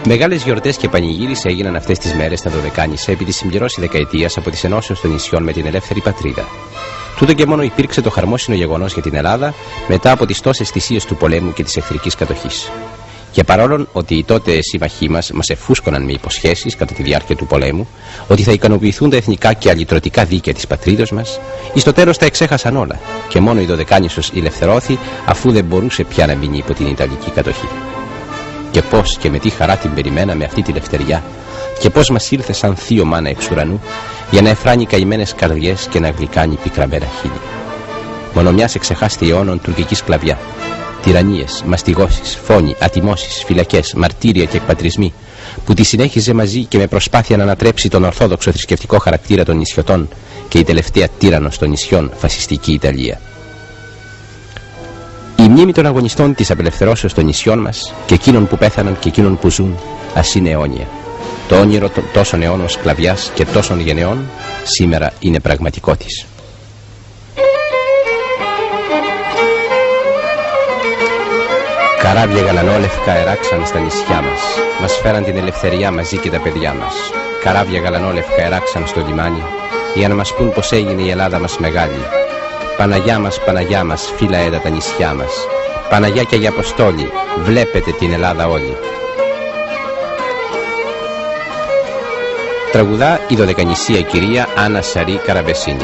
Μεγάλες γιορτές και πανηγύρις έγιναν αυτές τις μέρες στα Δωδεκάνησα επί τη συμπληρώση δεκαετίας από τις ενώσεις των νησιών με την ελεύθερη πατρίδα. Τούτο και μόνο υπήρξε το χαρμόσυνο γεγονός για την Ελλάδα μετά από τις τόσες θυσίες του πολέμου και της εχθρικής κατοχής. Και παρόλο ότι οι τότε σύμμαχοί μας εφούσκωναν με υποσχέσεις κατά τη διάρκεια του πολέμου ότι θα ικανοποιηθούν τα εθνικά και αλυτρωτικά δίκαια της πατρίδος μας, εις το τέλος τα εξέχασαν όλα και μόνο η Δωδεκάνησος ηλευθερώθη αφού δεν μπορούσε πια να μείνει υπό την Ιταλική κατοχή. Και πώς και με τι χαρά την περιμέναμε αυτή τη λευτεριά και πώς μας ήλθε σαν θείο μάνα εξ ουρανού για να εφράνει καημένες καρδιές και να γλυκάνει πικραμένα χείλη. Μόνο μιας εξεχάστη αιώνων τουρκική σκλαβιά. Τυραννίες, μαστιγώσεις, φόνοι, ατιμώσεις, φυλακές, μαρτύρια και εκπατρισμοί που τη συνέχιζε μαζί και με προσπάθεια να ανατρέψει τον ορθόδοξο θρησκευτικό χαρακτήρα των νησιωτών και η τελευταία τύραννος των νησιών, φασιστική Ιταλία. Η μνήμη των αγωνιστών της απελευθερώσεως των νησιών μας και εκείνων που πέθαναν και εκείνων που ζουν ας είναι αιώνια. Το όνειρο τόσων αιώνων σκλαβιάς και τόσων γενεών σήμερα είναι πραγματικό της. Καράβια γαλανόλευκα εράξαν στα νησιά μας. Μας φέραν την ελευθεριά μαζί και τα παιδιά μας. Καράβια γαλανόλευκα εράξαν στο λιμάνι για να μας πούν πως έγινε η Ελλάδα μας μεγάλη. Παναγιά μας, φύλλα έδα τα νησιά μας. Παναγιά και Αγία Αποστόλη, βλέπετε την Ελλάδα όλη. Τραγουδά η δωδεκανησία κυρία Άννα Σαρή Καραμπεσίνη.